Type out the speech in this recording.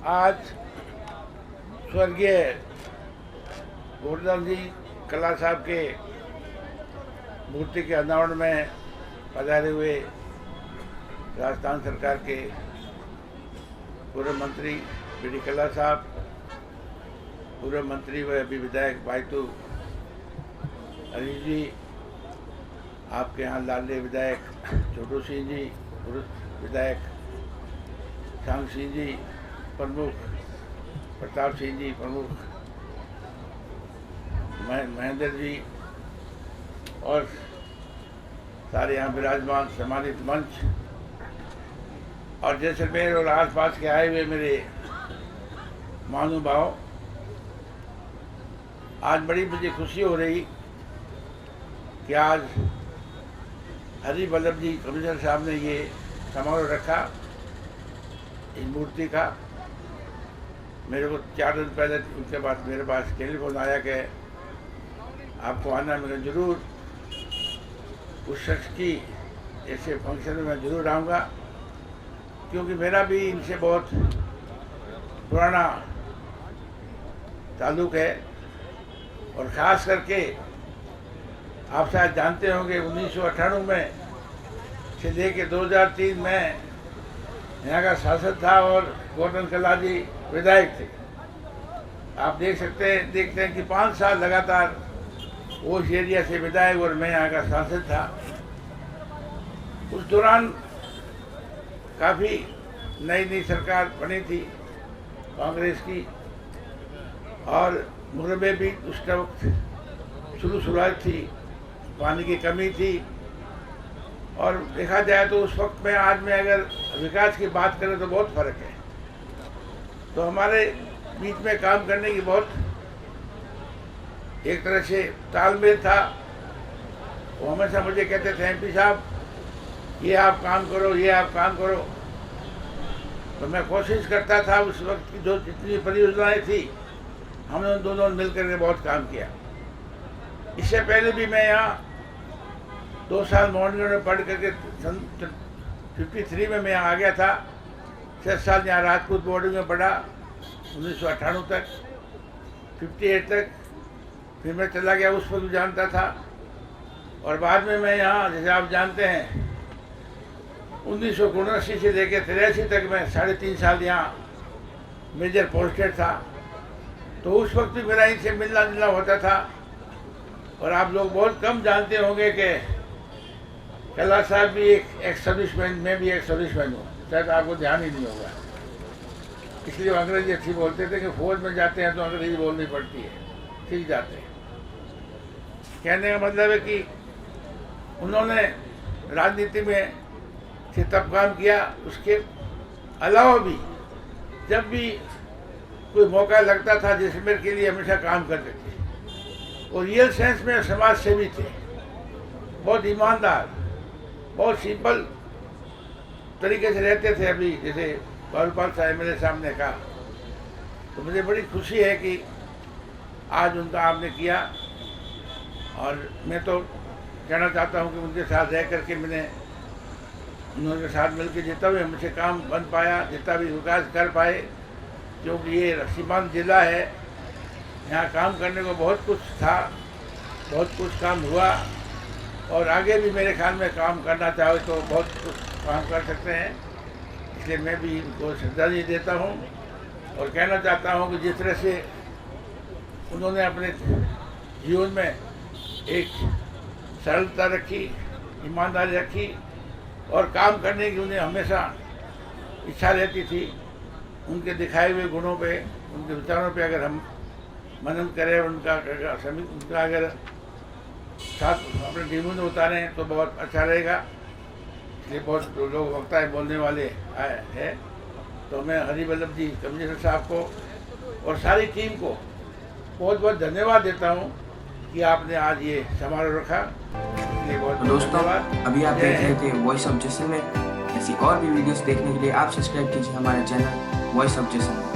आज स्वर्गीय गोवर्धन जी कला साहब के मूर्ति के अनावरण में पधारे हुए राजस्थान सरकार के पूर्व मंत्री बी.डी. कल्ला साहब, पूर्व मंत्री व अभी विधायक बायतू अनिल जी, आपके यहाँ लाडले विधायक छोटू सिंह जी, पूर्व विधायक सांग सिंह जी प्रमुख, प्रताप सिंह जी प्रमुख, महेंद्र जी और सारे यहाँ विराजमान सम्मानित मंच और जैसलमेर और आसपास के आए हुए मेरे महानुभाव, आज बड़ी मुझे खुशी हो रही कि आज हरि वल्लभ जी कमिश्नर साहब ने ये समारोह रखा इस मूर्ति का। मेरे को 4 दिन पहले उनके बाद मेरे पास टेलीफोन आया कि आपको आना, मैं जरूर उस शख्स की ऐसे फंक्शन में मैं जरूर आऊँगा, क्योंकि मेरा भी इनसे बहुत पुराना ताल्लुक़ है। और ख़ास करके आप शायद जानते होंगे 1998 में से लेके 2003 में यहाँ का शासक था और गोवर्धन कल्ला जी विधायक थे। आप देखते हैं कि 5 साल लगातार वो उस एरिया से विधायक और मैं यहाँ का सांसद था। उस दौरान काफ़ी नई सरकार बनी थी कांग्रेस की और मुरबे भी उस वक्त शुरुआत थी, पानी की कमी थी। और देखा जाए तो उस वक्त में आज में अगर विकास की बात करें तो बहुत फर्क है। तो हमारे बीच में काम करने की बहुत एक तरह से तालमेल था। वो हमेशा मुझे कहते थे एमपी साहब ये आप काम करो, ये आप काम करो। तो मैं कोशिश करता था, उस वक्त की जो जितनी परियोजनाएं थी हमने उन दोनों मिलकर के बहुत काम किया। इससे पहले भी मैं यहाँ 2 साल मॉर्निंग में पढ़ करके 53 में मैं यहाँ आ गया था। 6 साल यहाँ राजपूत बोर्डिंग में पढ़ा 1998 तक, 58 तक। फिर मैं चला गया, उस वक्त भी जानता था। और बाद में मैं यहाँ, जैसे आप जानते हैं, 1979 से लेकर 83 तक मैं 3.5 साल यहाँ मेजर पोस्टेड था। तो उस वक्त भी मेरा इनसे मिलना जुलना होता था। और आप लोग बहुत कम जानते होंगे कि कल्ला साहब भी एक सर्विसमैन, मैं भी एक सर्विसमैन हूँ, शायद आपको ध्यान ही नहीं होगा। इसलिए अंग्रेजी अच्छी बोलते थे कि फौज में जाते हैं तो अंग्रेजी बोलनी पड़ती है, सीख जाते हैं। कहने का मतलब है कि उन्होंने राजनीति में से तब काम किया, उसके अलावा भी जब भी कोई मौका लगता था जैसलमेर के लिए हमेशा काम करते थे। और रियल सेंस में समाज सेवी थे, बहुत ईमानदार, बहुत सिंपल तरीके से रहते थे। अभी जैसे बाबूपाल साहब मेरे सामने कहा, तो मुझे बड़ी खुशी है कि आज उनका आपने किया। और मैं तो कहना चाहता हूँ कि उनके साथ रह करके मैंने उन्होंने साथ मिलकर जितना भी हमसे काम बन पाया, जितना भी विकास कर पाए, क्योंकि ये सीमांत जिला है, यहाँ काम करने को बहुत कुछ था, बहुत कुछ काम हुआ। और आगे भी मेरे ख्याल में काम करना चाहो तो बहुत कुछ काम कर सकते हैं। इसलिए मैं भी इनको श्रद्धांजलि देता हूँ और कहना चाहता हूँ कि जिस तरह से उन्होंने अपने जीवन में एक सरलता रखी, ईमानदारी रखी और काम करने की उन्हें हमेशा इच्छा रहती थी। उनके दिखाए हुए गुणों पे, उनके विचारों पे अगर हम मनन करें, उनका अगर साथ अपने जीवन में उतारें तो बहुत अच्छा रहेगा। इसलिए बहुत लोग वक्ता बोलने वाले आए हैं। तो मैं हरि वल्लभ जी कमिश्नर साहब को और सारी टीम को बहुत बहुत धन्यवाद देता हूँ कि आपने आज ये समारोह रखा। इसलिए बहुत दोस्तों, अभी आप देख रहे थे वॉइस ऑफ जैसलमेर। ऐसी और भी वीडियोस देखने के लिए आप सब्सक्राइब कीजिए हमारे चैनल वॉइस ऑफ जैसलमेर।